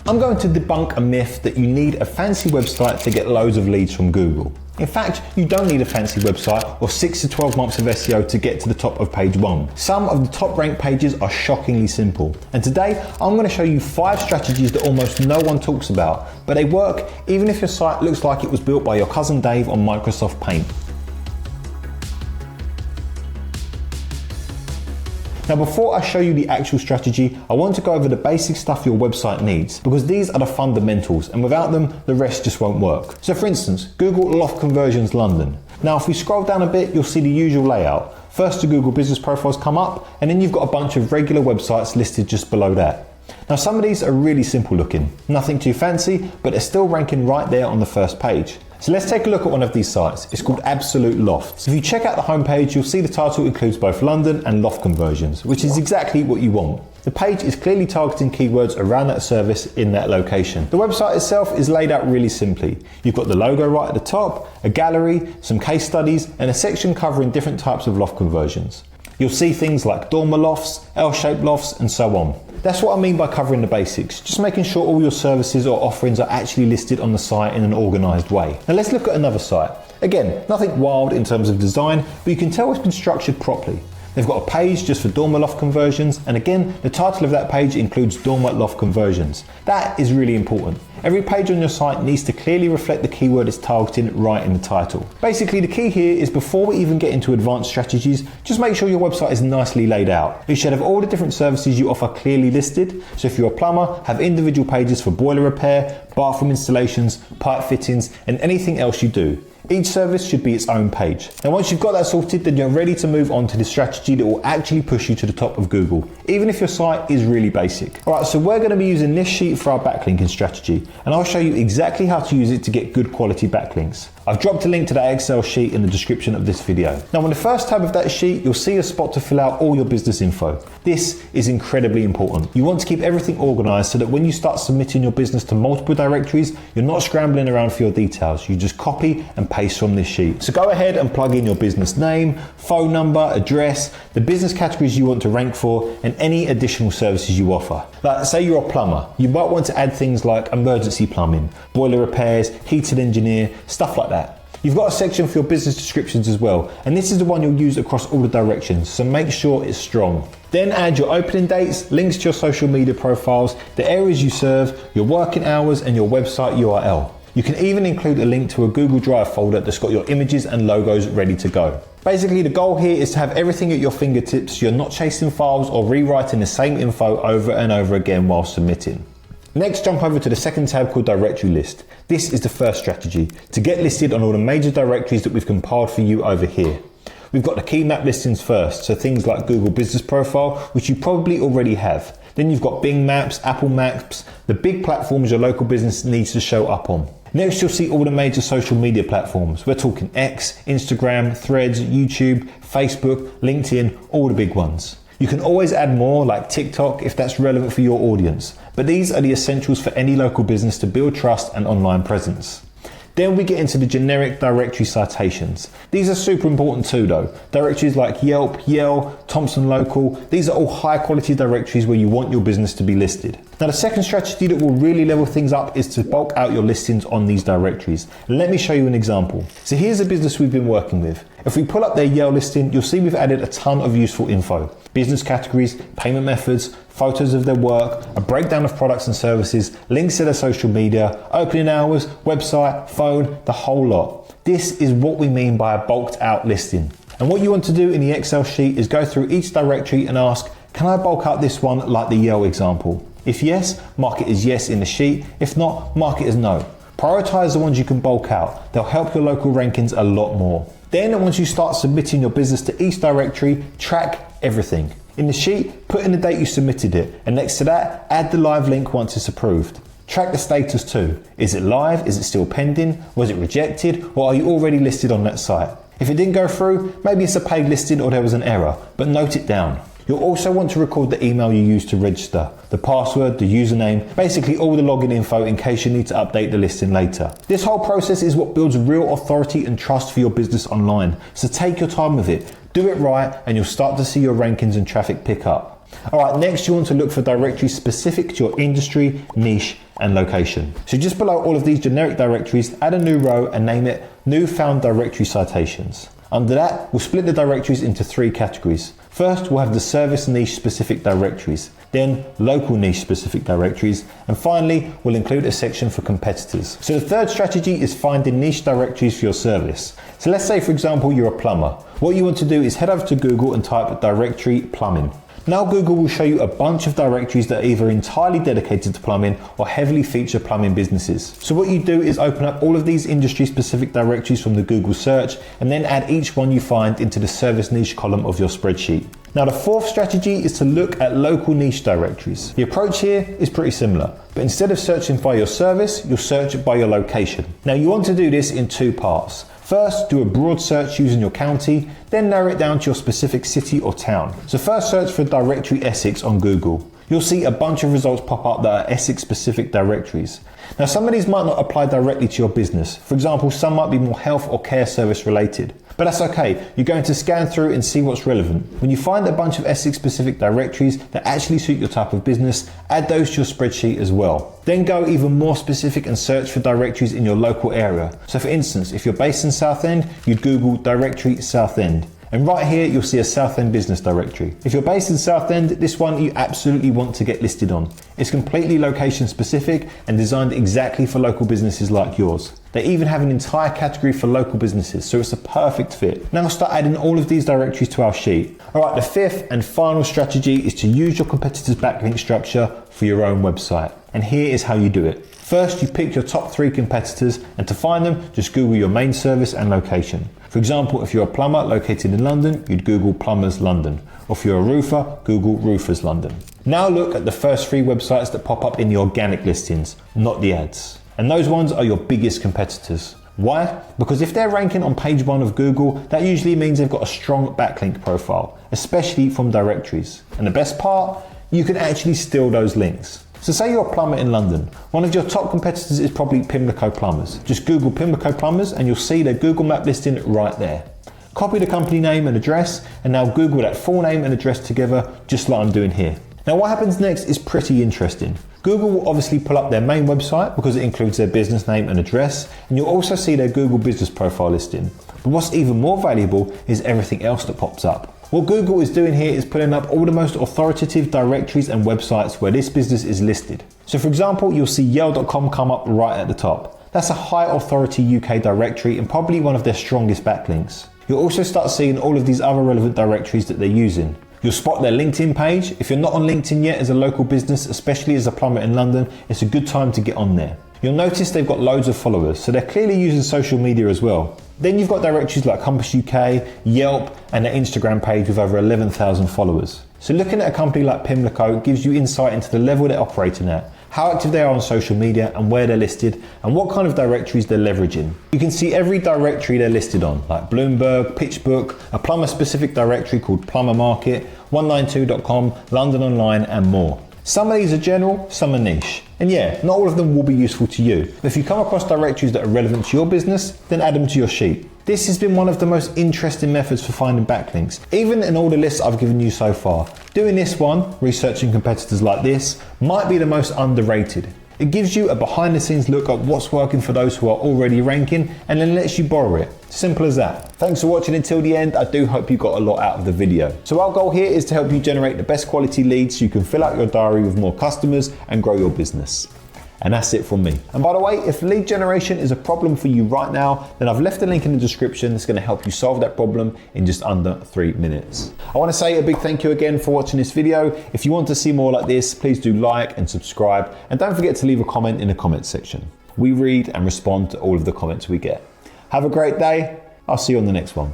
I'm going to debunk a myth that you need a fancy website to get loads of leads from Google. In fact, you don't need a fancy website or 6 to 12 months of SEO to get to the top of page 1. Some of the top ranked pages are shockingly simple. And today, I'm going to show you 5 strategies that almost no one talks about, but they work even if your site looks like it was built by your cousin Dave on Microsoft Paint. Now before I show you the actual strategy, I want to go over the basic stuff your website needs, because these are the fundamentals and without them, the rest just won't work. So for instance, Google Loft Conversions London. Now if we scroll down a bit, you'll see the usual layout. First the Google business profiles come up, and then you've got a bunch of regular websites listed just below that. Now some of these are really simple looking, nothing too fancy, but they're still ranking right there on the first page. So let's take a look at one of these sites. It's called Absolute Lofts. If you check out the homepage, you'll see the title includes both London and loft conversions, which is exactly what you want. The page is clearly targeting keywords around that service in that location. The website itself is laid out really simply. You've got the logo right at the top, a gallery, some case studies, and a section covering different types of loft conversions. You'll see things like dormer lofts, L-shaped lofts, and so on. That's what I mean by covering the basics, just making sure all your services or offerings are actually listed on the site in an organised way. Now let's look at another site. Again, nothing wild in terms of design, but you can tell it's been structured properly. They've got a page just for dormer loft conversions, and again, the title of that page includes dormer loft conversions. That is really important. Every page on your site needs to clearly reflect the keyword it's targeting right in the title. Basically, the key here is before we even get into advanced strategies, just make sure your website is nicely laid out. You should have all the different services you offer clearly listed. So if you're a plumber, have individual pages for boiler repair, bathroom installations, pipe fittings, and anything else you do. Each service should be its own page. Now once you've got that sorted, then you're ready to move on to the strategy that will actually push you to the top of Google, even if your site is really basic. Alright, so we're going to be using this sheet for our backlinking strategy, and I'll show you exactly how to use it to get good quality backlinks. I've dropped a link to that Excel sheet in the description of this video. Now on the first tab of that sheet, you'll see a spot to fill out all your business info. This is incredibly important. You want to keep everything organized so that when you start submitting your business to multiple directories, you're not scrambling around for your details. You just copy and paste from this sheet. So go ahead and plug in your business name, phone number, address, the business categories you want to rank for, and any additional services you offer. Like say you're a plumber, you might want to add things like emergency plumbing, boiler repairs, heating engineer, stuff like that. You've got a section for your business descriptions as well, and this is the one you'll use across all the directions, so make sure it's strong. Then add your opening dates, links to your social media profiles, the areas you serve, your working hours, and your website URL. You can even include a link to a Google Drive folder that's got your images and logos ready to go. Basically, the goal here is to have everything at your fingertips so you're not chasing files or rewriting the same info over and over again while submitting. Next, jump over to the second tab called Directory List. This is the first strategy, to get listed on all the major directories that we've compiled for you over here. We've got the key map listings first, so things like Google Business Profile, which you probably already have. Then you've got Bing Maps, Apple Maps, the big platforms your local business needs to show up on. Next, you'll see all the major social media platforms. We're talking X, Instagram, Threads, YouTube, Facebook, LinkedIn, all the big ones. You can always add more like TikTok if that's relevant for your audience, but these are the essentials for any local business to build trust and online presence. Then we get into the generic directory citations. These are super important too though. Directories like Yelp, Yale, Thomson Local, these are all high quality directories where you want your business to be listed. Now the second strategy that will really level things up is to bulk out your listings on these directories. Let me show you an example. So here's a business we've been working with. If we pull up their Yale listing, you'll see we've added a ton of useful info. Business categories, payment methods, photos of their work, a breakdown of products and services, links to their social media, opening hours, website, phone, the whole lot. This is what we mean by a bulked out listing. And what you want to do in the Excel sheet is go through each directory and ask, can I bulk out this one like the Yale example? If yes, mark it as yes in the sheet. If not, mark it as no. Prioritize the ones you can bulk out. They'll help your local rankings a lot more. Then once you start submitting your business to each directory, track everything. In the sheet, put in the date you submitted it, and next to that, add the live link once it's approved. Track the status too. Is it live? Is it still pending? Was it rejected? Or are you already listed on that site? If it didn't go through, maybe it's a paid listing or there was an error, but note it down. You'll also want to record the email you used to register, the password, the username, basically all the login info in case you need to update the listing later. This whole process is what builds real authority and trust for your business online, so take your time with it. Do it right and you'll start to see your rankings and traffic pick up. Alright, next you want to look for directories specific to your industry, niche and location. So just below all of these generic directories, add a new row and name it New Found Directory Citations. Under that, we'll split the directories into 3 categories. First, we'll have the service niche specific directories, then local niche specific directories, and finally, we'll include a section for competitors. So the third strategy is finding niche directories for your service. So let's say, for example, you're a plumber. What you want to do is head over to Google and type directory plumbing. Now Google will show you a bunch of directories that are either entirely dedicated to plumbing or heavily feature plumbing businesses. So what you do is open up all of these industry specific directories from the Google search and then add each one you find into the service niche column of your spreadsheet. Now the fourth strategy is to look at local niche directories. The approach here is pretty similar, but instead of searching by your service, you'll search by your location. Now you want to do this in 2 parts. First, do a broad search using your county, then narrow it down to your specific city or town. So first search for directory Essex on Google. You'll see a bunch of results pop up that are Essex specific directories. Now some of these might not apply directly to your business. For example, some might be more health or care service related. But that's okay, you're going to scan through and see what's relevant. When you find a bunch of Essex specific directories that actually suit your type of business, add those to your spreadsheet as well. Then go even more specific and search for directories in your local area. So for instance, if you're based in Southend, you'd Google directory Southend. And right here, you'll see a Southend business directory. If you're based in Southend, this one you absolutely want to get listed on. It's completely location specific and designed exactly for local businesses like yours. They even have an entire category for local businesses, so it's a perfect fit. Now start adding all of these directories to our sheet. Alright, the fifth and final strategy is to use your competitors' backlink structure for your own website. And here is how you do it. First, you pick your top 3 competitors, and to find them, just Google your main service and location. For example, if you're a plumber located in London, you'd Google Plumbers London. Or if you're a roofer, Google Roofers London. Now look at the first 3 websites that pop up in the organic listings, not the ads. And those ones are your biggest competitors. Why? Because if they're ranking on page 1 of Google, that usually means they've got a strong backlink profile, especially from directories. And the best part, you can actually steal those links. So say you're a plumber in London. One of your top competitors is probably Pimlico Plumbers. Just Google Pimlico Plumbers and you'll see their Google map listing right there. Copy the company name and address and now Google that full name and address together, just like I'm doing here. Now what happens next is pretty interesting. Google will obviously pull up their main website because it includes their business name and address, and you'll also see their Google business profile listing. But what's even more valuable is everything else that pops up. What Google is doing here is pulling up all the most authoritative directories and websites where this business is listed. So for example, you'll see Yale.com come up right at the top. That's a high authority UK directory and probably one of their strongest backlinks. You'll also start seeing all of these other relevant directories that they're using. You'll spot their LinkedIn page. If you're not on LinkedIn yet as a local business, especially as a plumber in London, it's a good time to get on there. You'll notice they've got loads of followers, so they're clearly using social media as well. Then you've got directories like Compass UK, Yelp, and their Instagram page with over 11,000 followers. So looking at a company like Pimlico gives you insight into the level they're operating at, how active they are on social media and where they're listed, and what kind of directories they're leveraging. You can see every directory they're listed on, like Bloomberg, PitchBook, a plumber specific directory called Plumber Market, 192.com, London Online, and more. Some of these are general, some are niche. And yeah, not all of them will be useful to you. But if you come across directories that are relevant to your business, then add them to your sheet. This has been one of the most interesting methods for finding backlinks. Even in all the lists I've given you so far, doing this one, researching competitors like this, might be the most underrated. It gives you a behind the scenes look at what's working for those who are already ranking and then lets you borrow it. Simple as that. Thanks for watching until the end. I do hope you got a lot out of the video. So our goal here is to help you generate the best quality leads so you can fill out your diary with more customers and grow your business. And that's it from me. And by the way, if lead generation is a problem for you right now, then I've left a link in the description that's going to help you solve that problem in just under 3 minutes. I want to say a big thank you again for watching this video. If you want to see more like this, please do like and subscribe. And don't forget to leave a comment in the comments section. We read and respond to all of the comments we get. Have a great day. I'll see you on the next one.